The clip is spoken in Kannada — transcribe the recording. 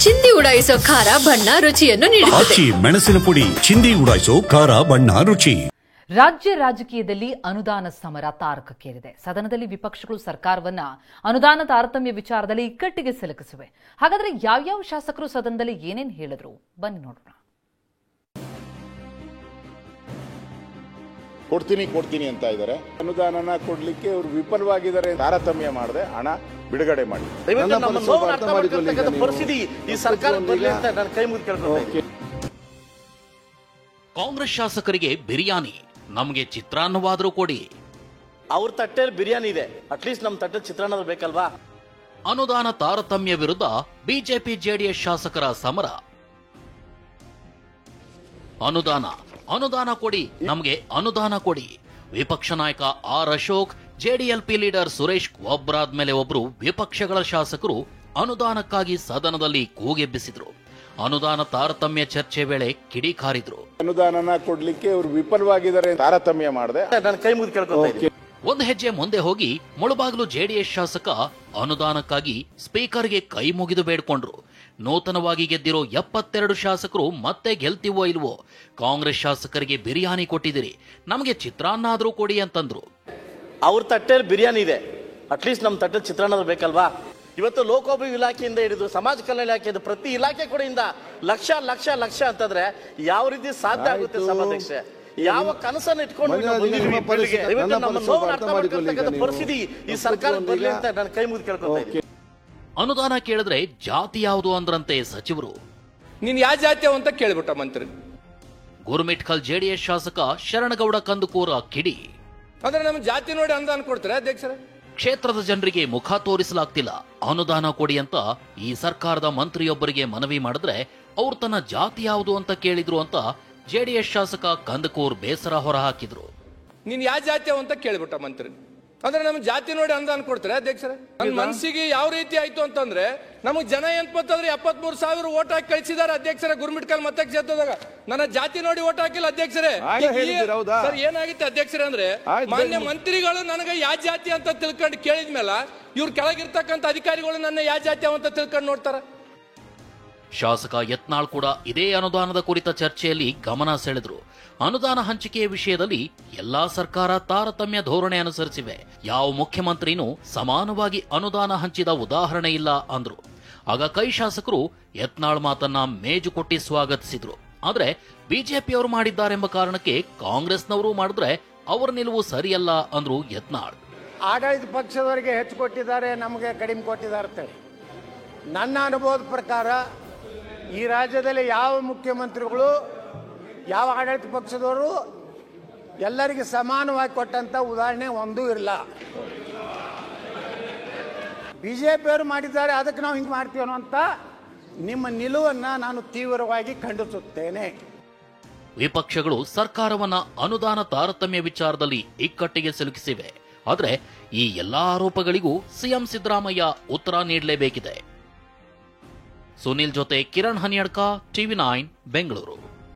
ಚಿಂದಿ ಉಡಾಯಿಸೋ ಖಾರ ಬಣ್ಣ ರುಚಿಯನ್ನು ನೀಡುತ್ತದೆ. ಮೆಣಸಿನ ಪುಡಿ ಚಿಂದಿ ಉಡಾಯಿಸೋ ಖಾರ ಬಣ್ಣ ರುಚಿ. ರಾಜ್ಯ ರಾಜಕೀಯದಲ್ಲಿ ಅನುದಾನ ಸಮರ ತಾರಕಕ್ಕೇರಿದೆ. ಸದನದಲ್ಲಿ ವಿಪಕ್ಷಗಳು ಸರ್ಕಾರವನ್ನ ಅನುದಾನ ತಾರತಮ್ಯ ವಿಚಾರದಲ್ಲಿ ಇಕ್ಕಟ್ಟಿಗೆ ಸಿಲುಕಿಸಿವೆ. ಹಾಗಾದ್ರೆ ಯಾವ್ಯಾವ ಶಾಸಕರು ಸದನದಲ್ಲಿ ಏನೇನ್ ಹೇಳಿದ್ರು ಬನ್ನಿ ನೋಡೋಣ. ಕೊಡ್ತೀನಿ ಅಂತ ಇದ್ದಾರೆ. ಅನುದಾನನ ಕೊಡ್ಲಿಕ್ಕೆ ಅವರು ವಿಫಲವಾಗಿದ್ದಾರೆ. ತಾರತಮ್ಯ ಮಾಡದೆ ಹಣ ಬಿಡುಗಡೆ ಮಾಡಿ ಪರಿಸ್ಥಿತಿ ಈ ಸರ್ಕಾರ ಕೈ ಮುಗಿದು ಕೇಳ್ಕೊಳ್ತೀನಿ. ಕಾಂಗ್ರೆಸ್ ಶಾಸಕರಿಗೆ ಬಿರಿಯಾನಿ, ನಮಗೆ ಚಿತ್ರಾನ್ನವಾದರೂ ಕೊಡಿ. ಅವ್ರ ತಟ್ಟೆಯಲ್ಲಿ ಬಿರಿಯಾನಿ ಇದೆ, ಅಟ್ಲೀಸ್ಟ್ ನಮ್ಮ ತಟ್ಟೆ ಚಿತ್ರಾನ್ನ ಬೇಕಲ್ವಾ? ಅನುದಾನ ತಾರತಮ್ಯ ವಿರುದ್ಧ ಬಿಜೆಪಿ ಜೆಡಿಎಸ್ ಶಾಸಕರ ಸಮರ. ಅನುದಾನ ಕೊಡಿ, ನಮಗೆ ಅನುದಾನ ಕೊಡಿ. ವಿಪಕ್ಷ ನಾಯಕ ಆರ್ ಅಶೋಕ್, ಜೆಡಿಎಲ್ಪಿ ಲೀಡರ್ ಸುರೇಶ್ ಒಬ್ಬರಾದ್ಮೇಲೆ ಒಬ್ರು ವಿಪಕ್ಷಗಳ ಶಾಸಕರು ಅನುದಾನಕ್ಕಾಗಿ ಸದನದಲ್ಲಿ ಕೂಗೆಬ್ಬಿಸಿದ್ರು. ಅನುದಾನ ತಾರತಮ್ಯ ಚರ್ಚೆ ವೇಳೆ ಕಿಡಿಕಾರಿದ್ರು. ಅನುದಾನನ ಕೊಡ್ಲಿಕ್ಕೆ ಅವರು ವಿಫಲವಾಗಿದ್ದಾರೆ. ತಾರತಮ್ಯ ಮಾಡದೆ ಕೈ ಮುಗಿದು ಕೇಳ್ಕೊಳ್ತೀನಿ. ಒಂದು ಹೆಜ್ಜೆ ಮುಂದೆ ಹೋಗಿ ಮುಳಬಾಗಿಲು ಜೆಡಿಎಸ್ ಶಾಸಕ ಅನುದಾನಕ್ಕಾಗಿ ಸ್ಪೀಕರ್ಗೆ ಕೈ ಮುಗಿದು ಬೇಡ್ಕೊಂಡ್ರು. ನೂತನವಾಗಿ ಗೆದ್ದಿರೋ 72 ಶಾಸಕರು ಮತ್ತೆ ಗೆಲ್ತಿವೋ ಇಲ್ವೋ, ಕಾಂಗ್ರೆಸ್ ಶಾಸಕರಿಗೆ ಬಿರಿಯಾನಿ ಕೊಟ್ಟಿದ್ದೀರಿ, ನಮಗೆ ಚಿತ್ರಾನ್ನ ಆದ್ರೂ ಕೊಡಿ ಅಂತಂದ್ರು. ಅವ್ರ ತಟ್ಟೆಯಲ್ಲಿ ಬಿರಿಯಾನಿ ಇದೆ, ಅಟ್ಲೀಸ್ಟ್ ನಮ್ಮ ತಟ್ಟೆ ಚಿತ್ರಾನ್ನ ಬೇಕಲ್ವಾ? ಇವತ್ತು ಲೋಕೋಪಯೋಗಿ ಇಲಾಖೆಯಿಂದ ಹಿಡಿದು ಸಮಾಜ ಕಲ್ಯಾಣ ಇಲಾಖೆ ಪ್ರತಿ ಇಲಾಖೆ ಕಡೆಯಿಂದ ಲಕ್ಷ ಲಕ್ಷ ಲಕ್ಷ ಅಂತಂದ್ರೆ ಯಾವ ರೀತಿ ಸಾಧ್ಯ ಆಗುತ್ತೆ ಸಭಾಧ್ಯಕ್ಷೆ? ಯಾವ ಕನಸನ್ನು ಇಟ್ಕೊಂಡು ಪರಿಸ್ಥಿತಿ ಈ ಸರ್ಕಾರ ಬರಲಿ ಅಂತ ನಾನು ಕೈ ಮುಗಿದು ಕೇಳ್ಕೊಳ್ತೀನಿ. ಅನುದಾನ ಕೇಳಿದ್ರೆ ಜಾತಿ ಯಾವುದು ಅಂದ್ರಂತೆ ಸಚಿವರು. ನೀನ್ ಯಾವ ಜಾತಿ ಅಂತ ಕೇಳ್ಬಿಟ್ಟ ಮಂತ್ರಿ. ಗುರುಮಿಟ್ಕಲ್ ಜೆಡಿಎಸ್ ಶಾಸಕ ಶರಣಗೌಡ ಕಂದುಕೂರ ಕಿಡಿ. ಅಂದ್ರೆ ನಮ್ಮ ಜಾತಿ ನೋಡಿ ಅನುದಾನ ಕೊಡ್ತಾರೆ ಅಧ್ಯಕ್ಷರೇ? ಕ್ಷೇತ್ರದ ಜನರಿಗೆ ಮುಖ ತೋರಿಸಲಾಗ್ತಿಲ್ಲ, ಅನುದಾನ ಕೊಡಿ ಅಂತ ಈ ಸರ್ಕಾರದ ಮಂತ್ರಿಯೊಬ್ಬರಿಗೆ ಮನವಿ ಮಾಡಿದ್ರೆ ಅವ್ರು ತನ್ನ ಜಾತಿ ಯಾವುದು ಅಂತ ಕೇಳಿದ್ರು ಅಂತ ಜೆಡಿಎಸ್ ಶಾಸಕ ಕಂದಕೂರ್ ಬೇಸರ ಹೊರಹಾಕಿದ್ರು. ನೀನ್ ಯಾವ ಜಾತಿ ಅಂತ ಕೇಳ್ಬಿಟ್ಟ ಮಂತ್ರಿ. ಅಂದ್ರೆ ನಮ್ಮ ಜಾತಿ ನೋಡಿ ಅನುದಾನ ಕೊಡ್ತಾರೆ ಅಧ್ಯಕ್ಷರೇ? ನನ್ನ ಮನಸ್ಸಿಗೆ ಯಾವ ರೀತಿ ಆಯ್ತು ಅಂತಂದ್ರೆ, ನಮಗ್ ಜನ ಏನ್ಪಂತಂದ್ರೆ 73,000 ಓಟ್ ಹಾಕಿ ಕಳಿಸಿದಾರೆ ಅಧ್ಯಕ್ಷರೇ. ಗುರುಮಿಟ್ಕಲ್ ಮತಕ್ಷೇತ್ರದಾಗ ನನ್ನ ಜಾತಿ ನೋಡಿ ಓಟ್ ಹಾಕಿಲ್ಲ ಅಧ್ಯಕ್ಷರೇ. ಸರ್ ಏನಾಗಿತ್ತು ಅಧ್ಯಕ್ಷರೇ ಅಂದ್ರೆ, ಮಾನ್ಯ ಮಂತ್ರಿಗಳು ನನಗೆ ಯಾವ ಜಾತಿ ಅಂತ ತಿಳ್ಕೊಂಡು ಕೇಳಿದ್ಮೇಲೆ ಇವ್ರ ಕೆಳಗಿರ್ತಕ್ಕಂಥ ಅಧಿಕಾರಿಗಳು ನನ್ನ ಯಾವ ಜಾತಿ ಅಂತ ತಿಳ್ಕೊಂಡು ನೋಡ್ತಾರ. ಶಾಸಕ ಯತ್ನಾಳ್ ಕೂಡ ಇದೇ ಅನುದಾನದ ಕುರಿತ ಚರ್ಚೆಯಲ್ಲಿ ಗಮನ ಸೆಳೆದ್ರು. ಅನುದಾನ ಹಂಚಿಕೆಯ ವಿಷಯದಲ್ಲಿ ಎಲ್ಲಾ ಸರ್ಕಾರ ತಾರತಮ್ಯ ಧೋರಣೆ ಅನುಸರಿಸಿವೆ, ಯಾವ ಮುಖ್ಯಮಂತ್ರಿನೂ ಸಮಾನವಾಗಿ ಅನುದಾನ ಹಂಚಿದ ಉದಾಹರಣೆ ಇಲ್ಲ ಅಂದ್ರು. ಆಗ ಕೈ ಶಾಸಕರು ಯತ್ನಾಳ್ ಮಾತನ್ನ ಮೇಜು ಕೊಟ್ಟಿ ಸ್ವಾಗತಿಸಿದ್ರು. ಆದ್ರೆ ಬಿಜೆಪಿಯವರು ಮಾಡಿದ್ದಾರೆಂಬ ಕಾರಣಕ್ಕೆ ಕಾಂಗ್ರೆಸ್ನವರು ಮಾಡಿದ್ರೆ ಅವರ ನಿಲುವು ಸರಿಯಲ್ಲ ಅಂದ್ರು ಯತ್ನಾಳ್. ಆಡಳಿತ ಪಕ್ಷದವರಿಗೆ ಹೆಚ್ಚು ಕೊಟ್ಟಿದ್ದಾರೆ, ನಮಗೆ ಕಡಿಮೆ ಕೊಟ್ಟಿದ್ದಾರೆ. ನನ್ನ ಅನುಭವದ ಪ್ರಕಾರ ಈ ರಾಜ್ಯದಲ್ಲಿ ಯಾವ ಮುಖ್ಯಮಂತ್ರಿಗಳು ಯಾವ ಆಡಳಿತ ಪಕ್ಷದವರು ಎಲ್ಲರಿಗೆ ಸಮಾನವಾಗಿ ಕೊಟ್ಟಂತ ಉದಾಹರಣೆ ಒಂದೂ ಇಲ್ಲ. ಬಿಜೆಪಿಯವರು ಮಾಡಿದ್ದಾರೆ, ಅದಕ್ಕೆ ನಾವು ಹಿಂಗೆ ಮಾಡ್ತೀವೋ ಅಂತ ನಿಮ್ಮ ನಿಲುವನ್ನು ನಾನು ತೀವ್ರವಾಗಿ ಖಂಡಿಸುತ್ತೇನೆ. ವಿಪಕ್ಷಗಳು ಸರ್ಕಾರವನ್ನ ಅನುದಾನ ತಾರತಮ್ಯ ವಿಚಾರದಲ್ಲಿ ಇಕ್ಕಟ್ಟಿಗೆ ಸಿಲುಕಿಸಿವೆ. ಆದ್ರೆ ಈ ಎಲ್ಲಾ ಆರೋಪಗಳಿಗೂ ಸಿಎಂ ಸಿದ್ದರಾಮಯ್ಯ ಉತ್ತರ ನೀಡಲೇಬೇಕಿದೆ. ಸುನಿಲ್ ಜೊತೆ ಕಿರಣ್ ಹನಿಯಡ್ಕ, ಟಿವಿ9 ಬೆಂಗಳೂರು.